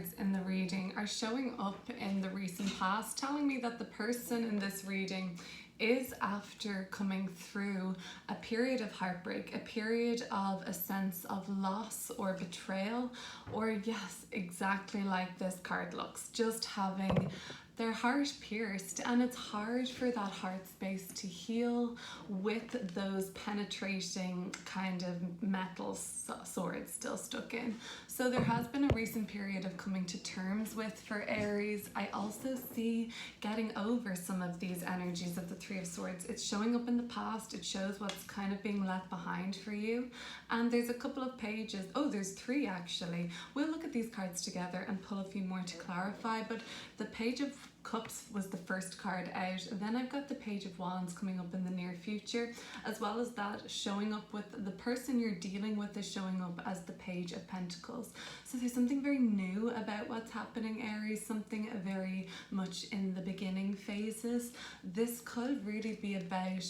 cards in the reading are showing up in the recent past, telling me that the person in this reading is after coming through a period of heartbreak, a period of a sense of loss or betrayal, or yes, exactly like this card looks, just having their heart pierced, and it's hard for that heart space to heal with those penetrating kind of metal swords still stuck in. So there has been a recent period of coming to terms with for Aries. I also see getting over some of these energies of the Three of Swords. It's showing up in the past. It shows what's kind of being left behind for you. And there's a couple of pages. Oh, there's three actually. We'll look at these cards together and pull a few more to clarify. But the Page of Cups was the first card out. Then I've got the Page of Wands coming up in the near future, as well as that showing up with the person you're dealing with is showing up as the Page of Pentacles. So there's something very new about what's happening, Aries, something very much in the beginning phases. This could really be about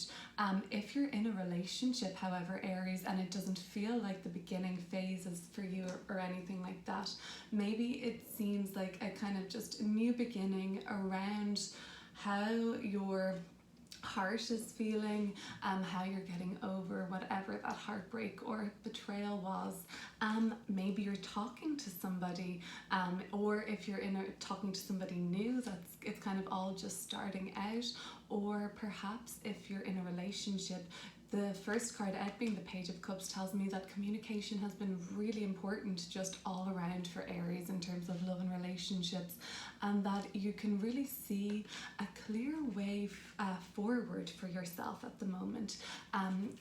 if you're in a relationship, however, Aries, and it doesn't feel like the beginning phases for you or anything like that. Maybe it seems like a kind of just new beginning around how your heart is feeling, how you're getting over whatever that heartbreak or betrayal was. Maybe you're talking to somebody, or if you're talking to somebody new, it's kind of all just starting out. Or perhaps if you're in a relationship, the first card out being the Page of Cups tells me that communication has been really important just all around for Aries in terms of love and relationships, and that you can really see a clear way forward for yourself at the moment.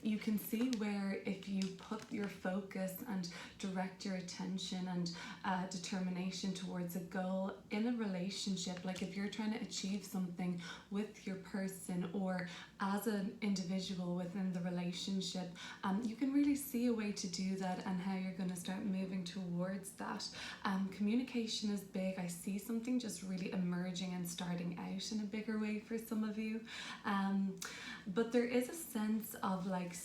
You can see where if you put your focus and direct your attention and determination towards a goal in a relationship, like if you're trying to achieve something with your person or as an individual within the relationship, you can really see a way to do that and how you're going to start moving towards that. Communication is big. I see something just really emerging and starting out in a bigger way for some of you, but there is a sense of like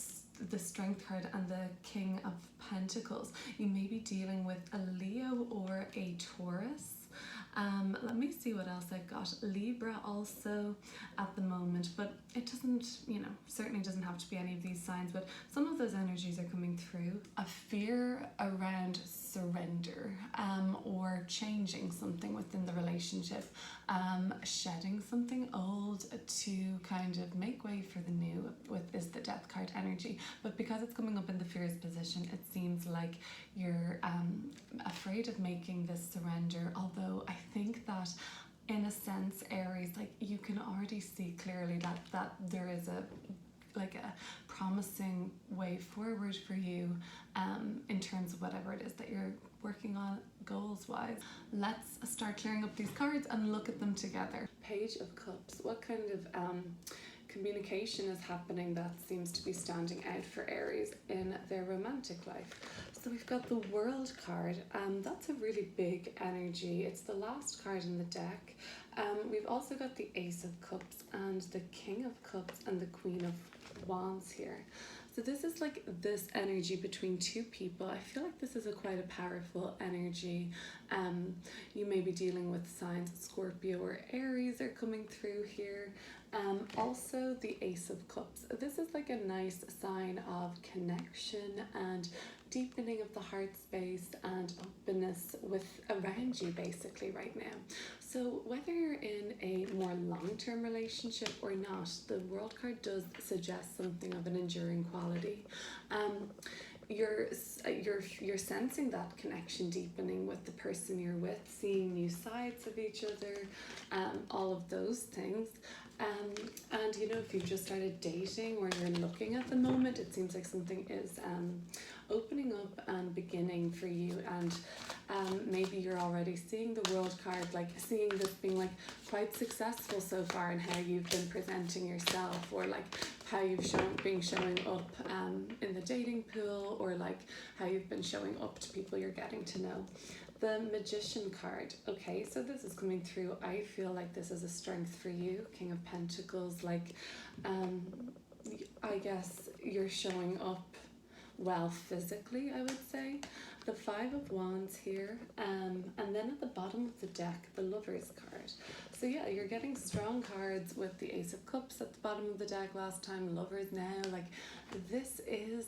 the Strength card and the King of Pentacles. You may be dealing with a Leo or a Taurus. Let me see what else I've got. Libra also at the moment, but it doesn't, certainly doesn't have to be any of these signs, but some of those energies are coming through. A fear around surrender, or changing something within the relationship, shedding something old to kind of make way for the new is the Death card energy. But because it's coming up in the Fear's position, it seems like you're afraid of making this surrender, although I think that in a sense, Aries, like you can already see clearly that there is a promising way forward for you in terms of whatever it is that you're working on goals wise. Let's start clearing up these cards and look at them together. Page of Cups. What kind of communication is happening that seems to be standing out for Aries in their romantic life? So we've got the World card, that's a really big energy. It's the last card in the deck. We've also got the Ace of Cups and the King of Cups and the Queen of Wands here. So this is like this energy between two people. I feel like this is quite a powerful energy. You may be dealing with signs Scorpio or Aries are coming through here. Also the Ace of Cups. This is like a nice sign of connection and deepening of the heart space and openness around you basically right now. So whether you're in a more long-term relationship or not, the World card does suggest something of an enduring quality. You're sensing that connection deepening with the person you're with, seeing new sides of each other, all of those things. And if you've just started dating or you're looking at the moment, it seems like something is opening up and beginning for you, and maybe you're already seeing the World card, like seeing this being like quite successful so far in how you've been presenting yourself, or like how you've been showing up in the dating pool, or like how you've been showing up to people you're getting to know. The Magician card. Okay, so this is coming through. I feel like this is a strength for you. King of Pentacles, like I guess you're showing up well physically, I would say. the Five of Wands here, and then at the bottom of the deck, the Lover's card. So yeah, you're getting strong cards with the Ace of Cups at the bottom of the deck last time, Lovers now. Like, this is,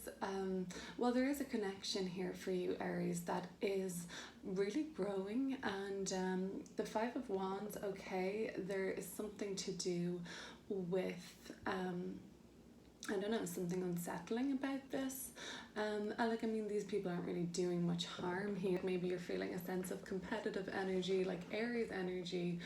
well, there is a connection here for you, Aries, that is really growing. And the Five of Wands, okay, there is something to do with, I don't know, something unsettling about this. Like, I mean, these people aren't really doing much harm here. Maybe you're feeling a sense of competitive energy, like Aries energy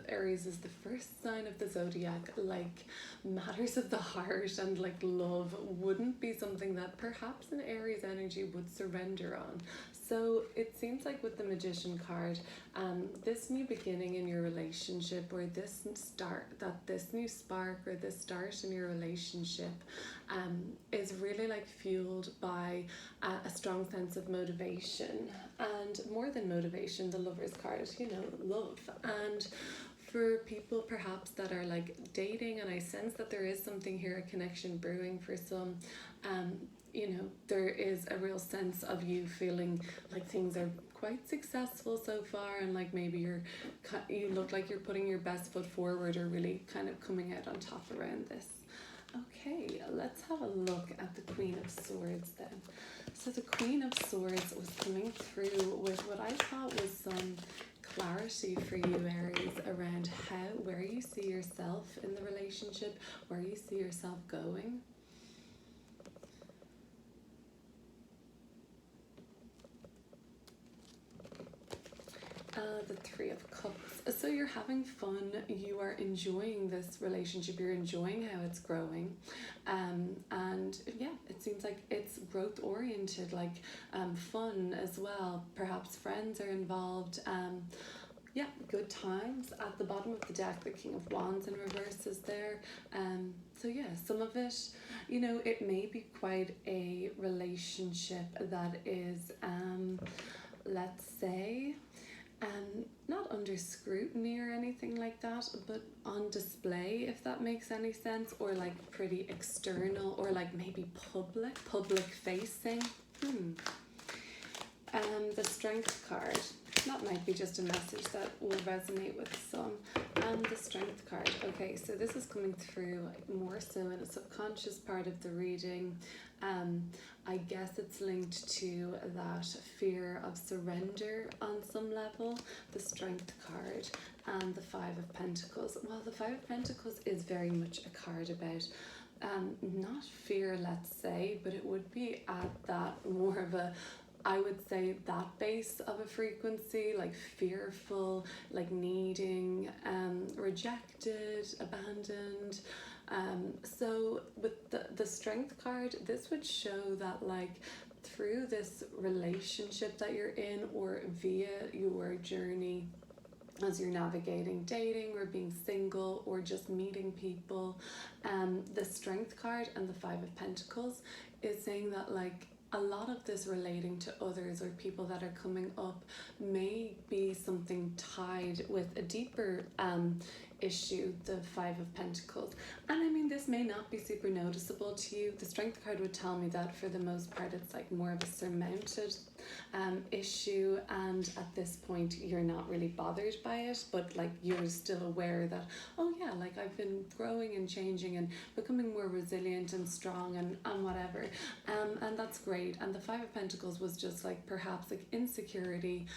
Aries is the first sign of the zodiac. Like, matters of the heart and like love wouldn't be something that perhaps an Aries energy would surrender on. So it seems like with the Magician card, this new beginning in your relationship, or this new spark or this start in your relationship is really like fueled by a strong sense of motivation, and more than motivation, the Lover's card, you know, love. And for people perhaps that are like dating, and I sense that there is something here, a connection brewing for some, you know, there is a real sense of you feeling like things are quite successful so far, and like maybe you look like you're putting your best foot forward, or really kind of coming out on top around this. Okay, let's have a look at the Queen of Swords then. So the Queen of Swords was coming through with what I thought was some clarity for you, Aries, around where you see yourself in the relationship, where you see yourself going. The Three of Cups. So you're having fun, you are enjoying this relationship, you're enjoying how it's growing, and yeah, it seems like it's growth oriented, like fun as well. Perhaps friends are involved. Yeah, good times. At the bottom of the deck, the King of Wands in reverse is there. So yeah, some of it, you know, it may be quite a relationship that is, let's say, not under scrutiny or anything like that, but on display, if that makes any sense, or like pretty external, or like maybe public facing. The Strength card, that might be just a message that will resonate with some. The Strength card, okay, so this is coming through more so in a subconscious part of the reading. I guess it's linked to that fear of surrender on some level, the Strength card, and the Five of Pentacles. Well, the Five of Pentacles is very much a card about not fear, let's say, but it would be at that more of a, I would say, that base of a frequency, like fearful, like needing, rejected, abandoned. So with the Strength card, this would show that like through this relationship that you're in, or via your journey as you're navigating dating or being single or just meeting people, the Strength card and the Five of Pentacles is saying that like a lot of this relating to others or people that are coming up may be something tied with a deeper issue, the Five of Pentacles. And I mean, this may not be super noticeable to you. The Strength card would tell me that for the most part it's like more of a surmounted issue, and at this point you're not really bothered by it, but like you're still aware that, oh yeah, like I've been growing and changing and becoming more resilient and strong and whatever, and that's great. And the Five of Pentacles was just like perhaps like insecurity,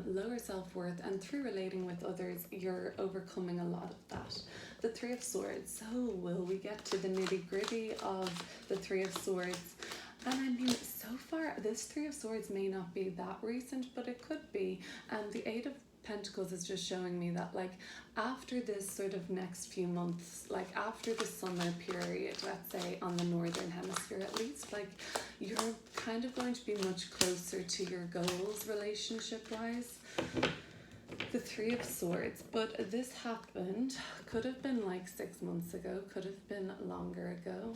lower self-worth, and through relating with others you're overcoming a lot of that. The Three of Swords. So will we get to the nitty-gritty of the Three of Swords? And I mean, so far this Three of Swords may not be that recent, but it could be. The Eight of Pentacles is just showing me that like after this sort of next few months, like after the summer period, let's say on the northern hemisphere at least, like you're kind of going to be much closer to your goals relationship wise. The Three of Swords, but this happened, could have been like 6 months ago, could have been longer ago.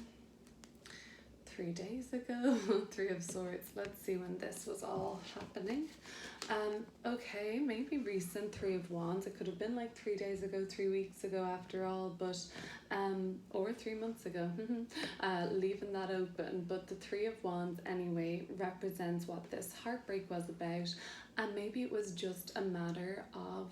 3 days ago. Three of Swords. Let's see when this was all happening. Okay, maybe recent. Three of Wands. It could have been like 3 days ago, 3 weeks ago after all, but or 3 months ago. Leaving that open. But the Three of Wands anyway represents what this heartbreak was about, and maybe it was just a matter of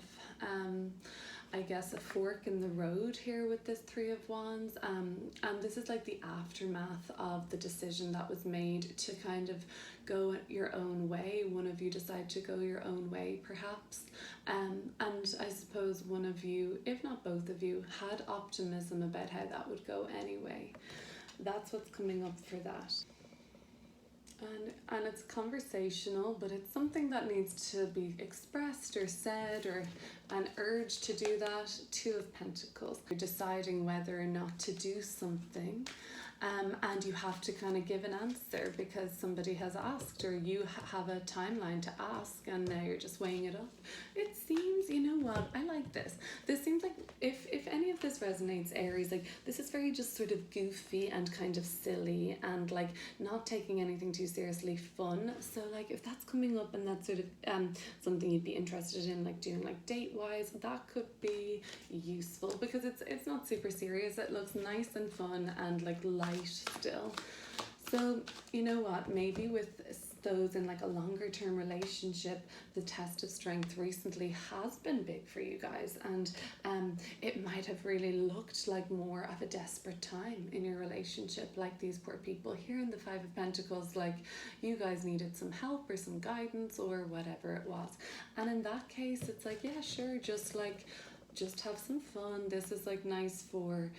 I guess a fork in the road here with this Three of Wands, and this is like the aftermath of the decision that was made to kind of go your own way. One of you decided to go your own way perhaps, and I suppose one of you, if not both of you, had optimism about how that would go anyway. That's what's coming up for that. And it's conversational, but it's something that needs to be expressed or said, or an urge to do that. Two of Pentacles. You're deciding whether or not to do something, and you have to kind of give an answer because somebody has asked, or you have a timeline to ask, and now you're just weighing it up. It seems, you know what, I like this. This seems like, if any of this resonates, Aries, like this is very just sort of goofy and kind of silly and like not taking anything too seriously, fun. So like if that's coming up and that's sort of something you'd be interested in, like doing like date wise, that could be useful because it's not super serious. It looks nice and fun and like light still. So you know what, maybe with those in like a longer term relationship, the test of strength recently has been big for you guys, and it might have really looked like more of a desperate time in your relationship, like these poor people here in the Five of Pentacles, like you guys needed some help or some guidance or whatever it was. And in that case, it's like, yeah, sure, just have some fun. This is like nice for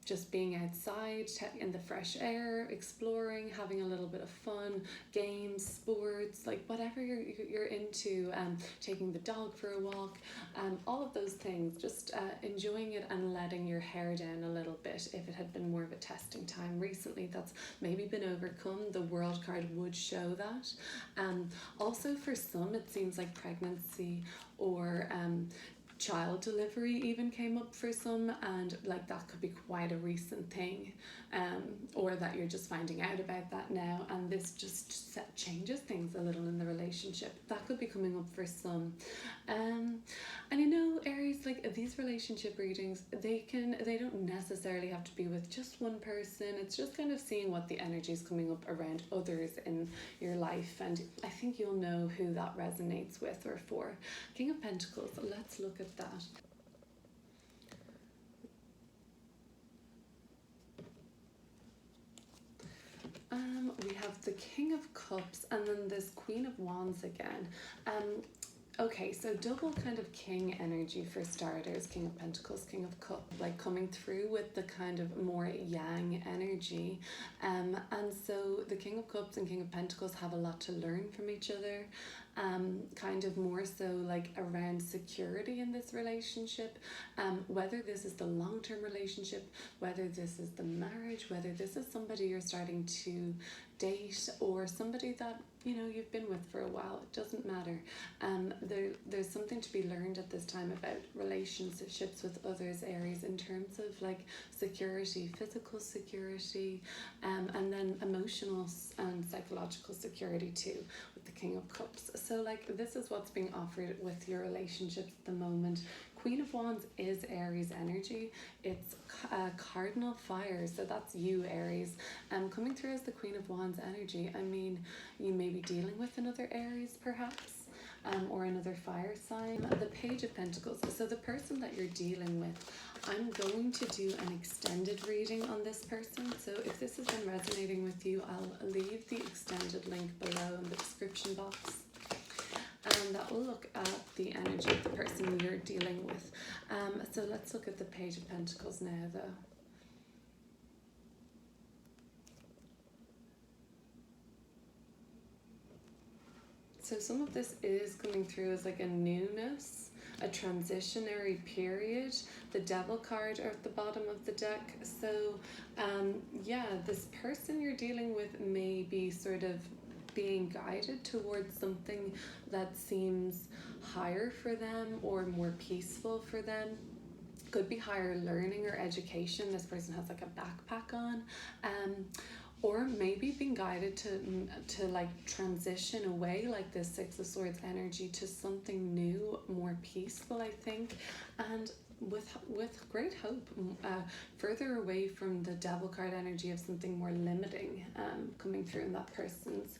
just being outside in the fresh air, exploring, having a little bit of fun, games, sports, like whatever you're into, taking the dog for a walk, all of those things, just enjoying it and letting your hair down a little bit. If it had been more of a testing time recently, that's maybe been overcome. The World card would show that. Also for some, it seems like pregnancy or child delivery even came up for some, and like that could be quite a recent thing, or that you're just finding out about that now, and this just changes things a little in the relationship. That could be coming up for some. And you know, Aries, like these relationship readings, they don't necessarily have to be with just one person. It's just kind of seeing what the energy is coming up around others in your life, and I think you'll know who that resonates with or for. King of Pentacles, let's look at that. We have the King of Cups and then this Queen of Wands again. Okay, so double kind of king energy for starters. King of Pentacles, King of Cups, like coming through with the kind of more yang energy. And so the King of Cups and King of Pentacles have a lot to learn from each other. Kind of more so like around security in this relationship, whether this is the long-term relationship, whether this is the marriage, whether this is somebody you're starting to date or somebody that you know you've been with for a while. It doesn't matter. There's something to be learned at this time about relationships with others, Aries, in terms of like security, physical security, and then emotional and psychological security too, with the King of Cups. So like this is what's being offered with your relationships at the moment. Queen of Wands is Aries energy. It's cardinal fire, so that's you, Aries. Coming through as the Queen of Wands energy, I mean, you may be dealing with another Aries perhaps, or another fire sign. The Page of Pentacles, so the person that you're dealing with, I'm going to do an extended reading on this person. So if this has been resonating with you, I'll leave the extended link below in the description box. And that will look at the energy of the person you're dealing with. So let's look at the Page of Pentacles now though. So some of this is coming through as like a newness, a transitionary period. The Devil card are at the bottom of the deck. So yeah, this person you're dealing with may be sort of being guided towards something that seems higher for them or more peaceful for them. Could be higher learning or education. This person has like a backpack on, or maybe being guided to like transition away, like this Six of Swords energy, to something new, more peaceful, I think, and with great hope, further away from the Devil card energy of something more limiting coming through in that person's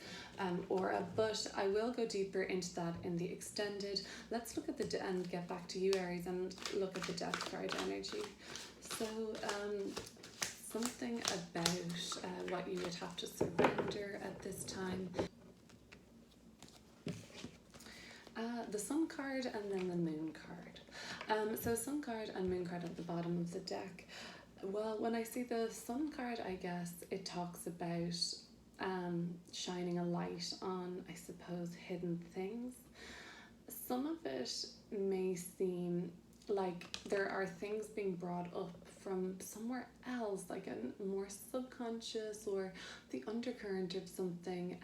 aura. But I will go deeper into that in the extended. Let's look at and get back to you, Aries, and look at the Death card energy. So something about what you would have to surrender at this time. The Sun card and then the Moon card. So Sun card and Moon card at the bottom of the deck. Well, when I see the Sun card, I guess it talks about shining a light on, I suppose, hidden things. Some of it may seem like there are things being brought up from somewhere else, like a more subconscious or the undercurrent of something,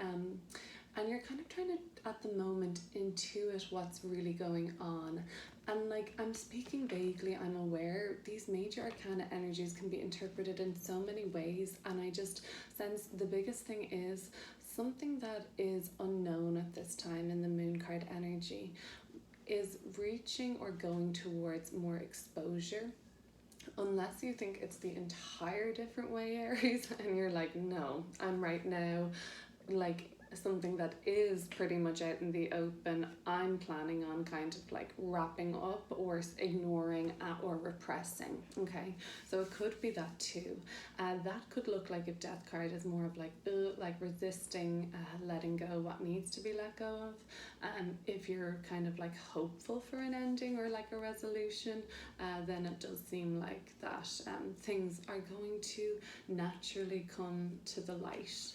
and you're kind of trying to, at the moment, intuit what's really going on. And like, I'm speaking vaguely, I'm aware these major arcana energies can be interpreted in so many ways, and I just sense the biggest thing is something that is unknown at this time in the Moon card energy is reaching or going towards more exposure. Unless you think it's the entire different way, Aries, and you're like, no, I'm right now, like something that is pretty much out in the open, I'm planning on kind of like wrapping up or ignoring or repressing. Okay, so it could be that too. That could look like a Death card is more of like resisting, letting go what needs to be let go of. If you're kind of like hopeful for an ending or like a resolution, then it does seem like that things are going to naturally come to the light.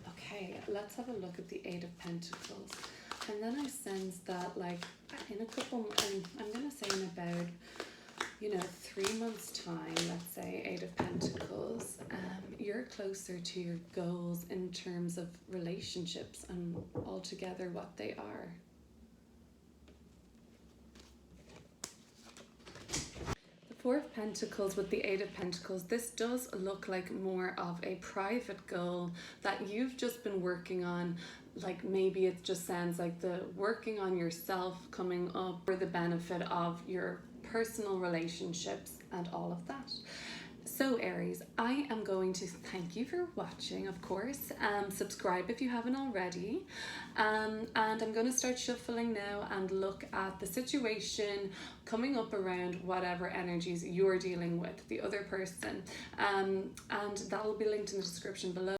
Okay, let's have a look at the Eight of Pentacles. And then I sense that like in a couple, I'm going to say in about, 3 months time, let's say, Eight of Pentacles, you're closer to your goals in terms of relationships and altogether what they are. Four of Pentacles with the Eight of Pentacles, this does look like more of a private goal that you've just been working on. Like maybe it just sounds like the working on yourself coming up for the benefit of your personal relationships and all of that. So Aries, I am going to thank you for watching, of course. Subscribe if you haven't already. And I'm going to start shuffling now and look at the situation coming up around whatever energies you're dealing with, the other person. And that will be linked in the description below.